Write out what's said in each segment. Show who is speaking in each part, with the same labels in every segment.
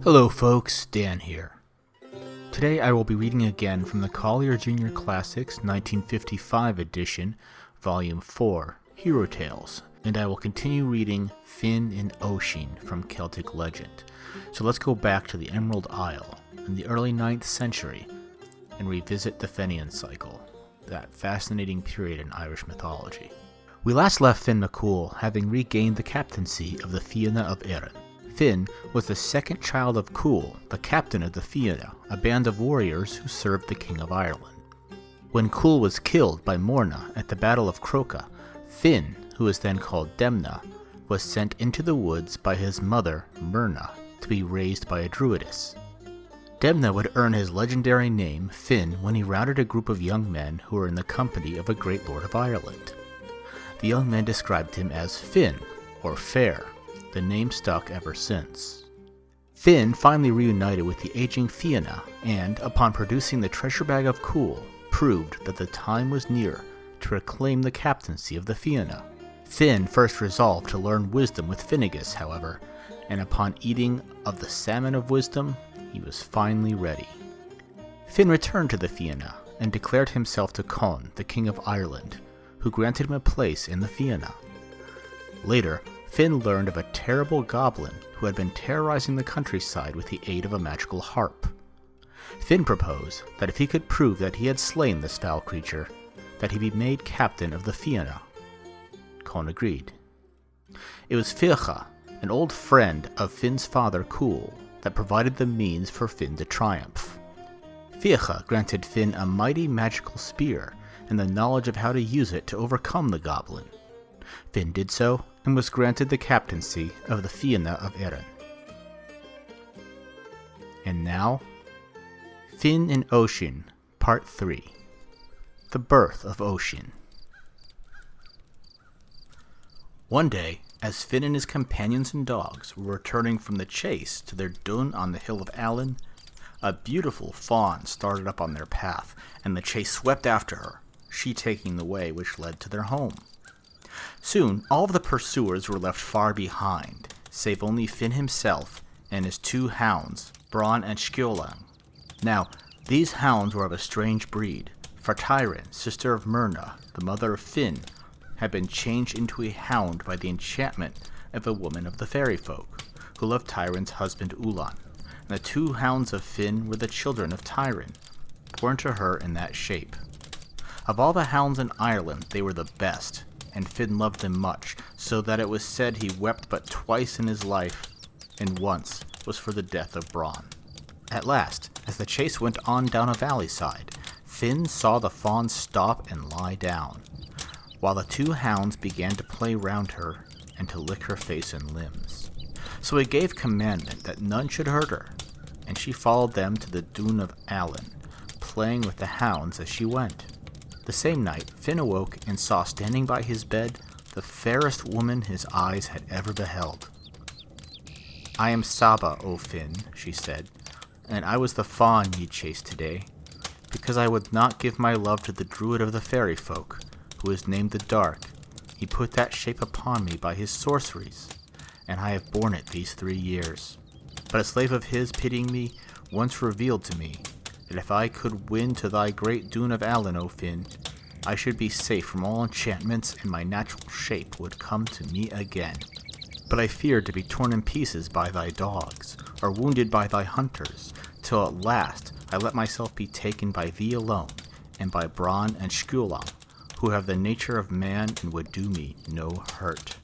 Speaker 1: Hello folks, Dan here. Today I will be reading again from the Collier Junior Classics 1955 edition, Volume 4, Hero Tales, and I will continue reading Finn and Oisin from Celtic legend. So let's go back to the Emerald Isle in the early 9th century and revisit the Fenian cycle, that fascinating period in Irish mythology. We last left Finn McCool having regained the captaincy of the Fianna of Erin. Finn was the second child of Cool, the captain of the Fianna, a band of warriors who served the King of Ireland. When Cool was killed by Morna at the Battle of Croca, Finn, who was then called Demna, was sent into the woods by his mother, Myrna, to be raised by a druidess. Demna would earn his legendary name, Finn, when he routed a group of young men who were in the company of a great lord of Ireland. The young men described him as Finn, or Fair. The name stuck ever since. Finn finally reunited with the aging Fianna and, upon producing the treasure bag of Cool, proved that the time was near to reclaim the captaincy of the Fianna. Finn first resolved to learn wisdom with Finnegas, however, and upon eating of the salmon of wisdom, he was finally ready. Finn returned to the Fianna and declared himself to Conn, the King of Ireland, who granted him a place in the Fianna. Later, Finn learned of a terrible goblin who had been terrorizing the countryside with the aid of a magical harp. Finn proposed that if he could prove that he had slain this foul creature, that he be made captain of the Fianna. Conn agreed. It was Fiacha, an old friend of Finn's father Cool, that provided the means for Finn to triumph. Fiacha granted Finn a mighty magical spear and the knowledge of how to use it to overcome the goblin. Finn did so and was granted the captaincy of the Fianna of Erin. And now, Finn and Oisin, Part 3. The Birth of Oisin. One day, as Finn and his companions and dogs were returning from the chase to their dun on the hill of Allen, a beautiful fawn started up on their path, and the chase swept after her, she taking the way which led to their home. Soon, all of the pursuers were left far behind, save only Finn himself and his two hounds, Bron and Skjolang. Now, these hounds were of a strange breed, for Tyrin, sister of Myrna, the mother of Finn, had been changed into a hound by the enchantment of a woman of the fairy folk, who loved Tyrin's husband Ulan, and the two hounds of Finn were the children of Tyrin, born to her in that shape. Of all the hounds in Ireland, they were the best, and Finn loved them much, so that it was said he wept but twice in his life, and once was for the death of Bron. At last, as the chase went on down a valley side, Finn saw the fawn stop and lie down, while the two hounds began to play round her and to lick her face and limbs. So he gave commandment that none should hurt her, and she followed them to the dun of Allen, playing with the hounds as she went. The same night, Finn awoke and saw standing by his bed the fairest woman his eyes had ever beheld. "I am Saba, O Finn," she said, "and I was the fawn ye chased today, because I would not give my love to the druid of the fairy folk, who is named the Dark. He put that shape upon me by his sorceries, and I have borne it these 3 years. But a slave of his, pitying me, once revealed to me that if I could win to thy great dun of Allen, O Finn, I should be safe from all enchantments, and my natural shape would come to me again. But I feared to be torn in pieces by thy dogs, or wounded by thy hunters, till at last I let myself be taken by thee alone, and by Bron and Skjolang, who have the nature of man and would do me no hurt."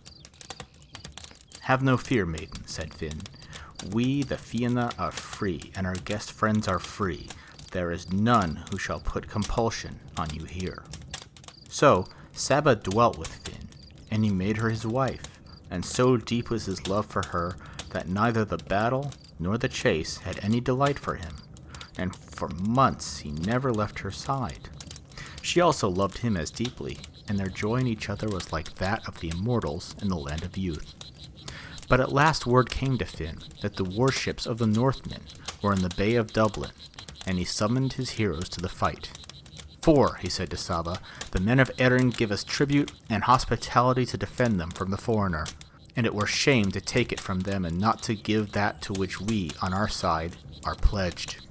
Speaker 1: "Have no fear, maiden," said Finn. "We, the Fianna, are free, and our guest friends are free. There is none who shall put compulsion on you here." So Saba dwelt with Finn, and he made her his wife, and so deep was his love for her that neither the battle nor the chase had any delight for him, and for months he never left her side. She also loved him as deeply, and their joy in each other was like that of the immortals in the land of youth. But at last word came to Finn that the warships of the Northmen were in the Bay of Dublin, and he summoned his heroes to the fight. "For," he said to Saba, "the men of Erin give us tribute and hospitality to defend them from the foreigner. and it were shame to take it from them and not to give that to which we, on our side, are pledged.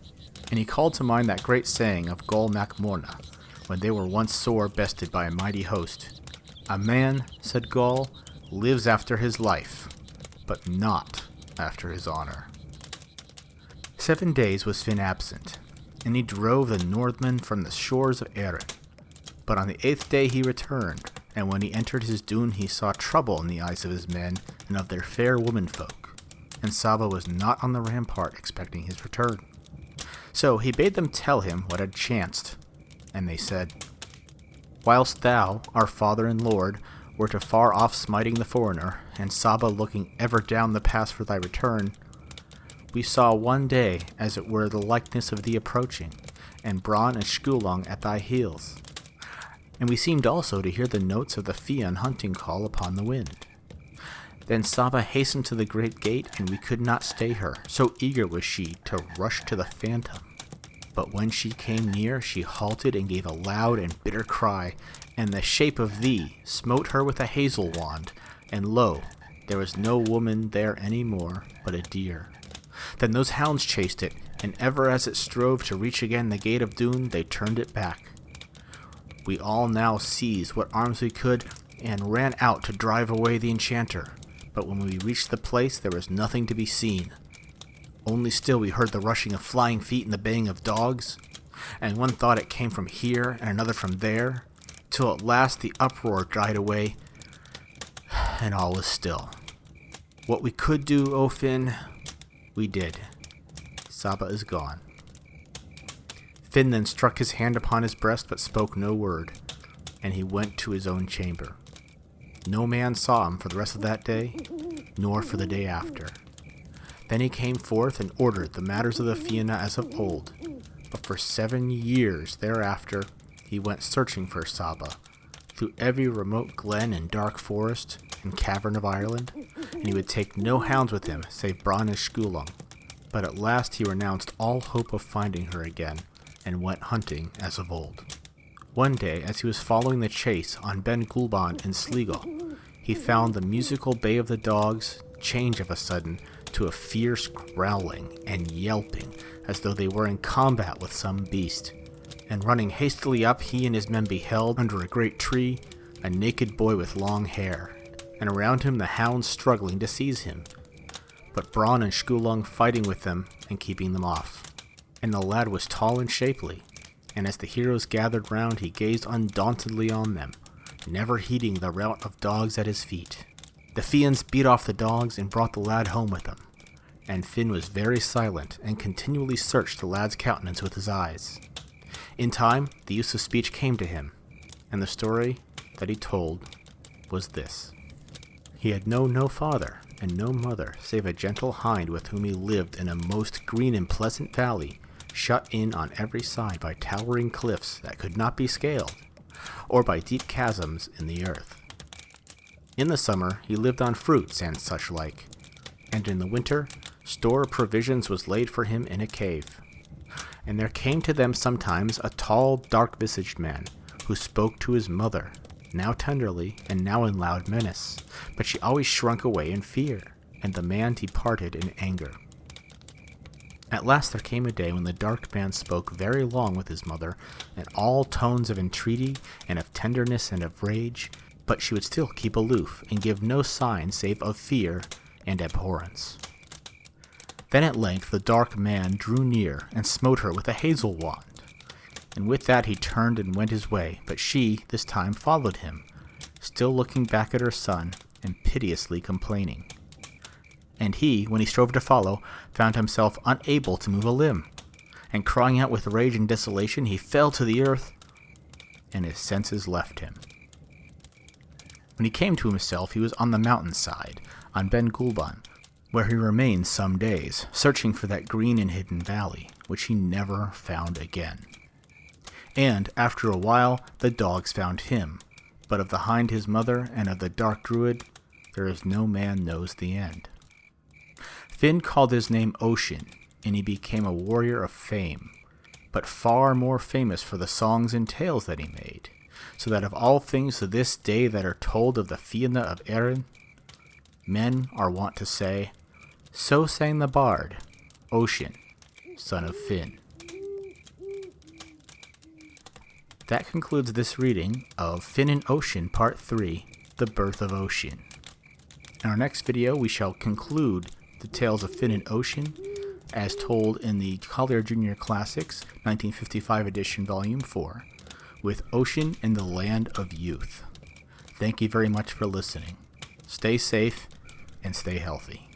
Speaker 1: And he called to mind that great saying of Gol Macmorna, when they were once sore bested by a mighty host. A man, said Gol, lives after his life, but not after his honor. 7 days was Finn absent, and he drove the Northmen from the shores of Erin. But on the 8th day he returned, and when he entered his dune he saw trouble in the eyes of his men and of their fair womenfolk. And Saba was not on the rampart expecting his return. So he bade them tell him what had chanced. And they said, Whilst thou, our father and lord, wert afar off smiting the foreigner, and Saba looking ever down the pass for thy return, we saw one day as it were the likeness of thee approaching, and Bronn and Skulong at thy heels. And we seemed also to hear the notes of the Fian hunting call upon the wind. Then Saba hastened to the great gate, and we could not stay her, so eager was she to rush to the phantom. But when she came near, she halted and gave a loud and bitter cry, and the shape of thee smote her with a hazel wand, and lo, there was no woman there any more, but a deer. Then those hounds chased it, and ever as it strove to reach again the gate of Dune, they turned it back. We all now seized what arms we could, and ran out to drive away the enchanter. But when we reached the place, there was nothing to be seen. Only still we heard the rushing of flying feet and the baying of dogs, and one thought it came from here, and another from there, till at last the uproar died away, and all was still. What we could do, O Finn, we did. Saba is gone. Finn then struck his hand upon his breast, but spoke no word, and he went to his own chamber. No man saw him for the rest of that day, nor for the day after. Then he came forth and ordered the matters of the Fianna as of old, but for 7 years thereafter he went searching for Saba, through every remote glen and dark forest and cavern of Ireland, and he would take no hounds with him save Bronn and Skulong. But at last he renounced all hope of finding her again, and went hunting as of old. One day, as he was following the chase on Ben Gulban in Sligo, he found the musical bay of the dogs change of a sudden to a fierce growling and yelping, as though they were in combat with some beast. And running hastily up, he and his men beheld, under a great tree, a naked boy with long hair, and around him the hounds struggling to seize him, but Bronn and Skulong fighting with them and keeping them off. And the lad was tall and shapely, and as the heroes gathered round he gazed undauntedly on them, never heeding the rout of dogs at his feet. The Fians beat off the dogs and brought the lad home with them, and Finn was very silent and continually searched the lad's countenance with his eyes. In time, the use of speech came to him, and the story that he told was this. He had known no father and no mother save a gentle hind with whom he lived in a most green and pleasant valley, shut in on every side by towering cliffs that could not be scaled, or by deep chasms in the earth. In the summer he lived on fruits and such like, and in the winter store of provisions was laid for him in a cave. And there came to them sometimes a tall, dark-visaged man, who spoke to his mother, now tenderly and now in loud menace, but she always shrunk away in fear, and the man departed in anger. At last there came a day when the dark man spoke very long with his mother, in all tones of entreaty and of tenderness and of rage, but she would still keep aloof and give no sign save of fear and abhorrence. Then at length the dark man drew near and smote her with a hazel wand, and with that he turned and went his way, but she this time followed him, still looking back at her son and piteously complaining. And he, when he strove to follow, found himself unable to move a limb, and crying out with rage and desolation, he fell to the earth, and his senses left him. When he came to himself, he was on the mountainside, on Ben Gulban, where he remained some days, searching for that green and hidden valley, which he never found again. And, after a while, the dogs found him, but of the hind his mother, and of the dark druid, there is no man knows the end. Finn called his name Oisin, and he became a warrior of fame, but far more famous for the songs and tales that he made, so that of all things to this day that are told of the Fianna of Erin, Men are wont to say, "So sang the bard, Oisin, son of Finn." That concludes this reading of Finn and Oisin Part 3, The Birth of Oisin. In our next video, we shall conclude the tales of Finn and Oisin as told in the Collier Junior Classics 1955 edition Volume 4, with Oisin in the Land of Youth. Thank you very much for listening. Stay safe and stay healthy.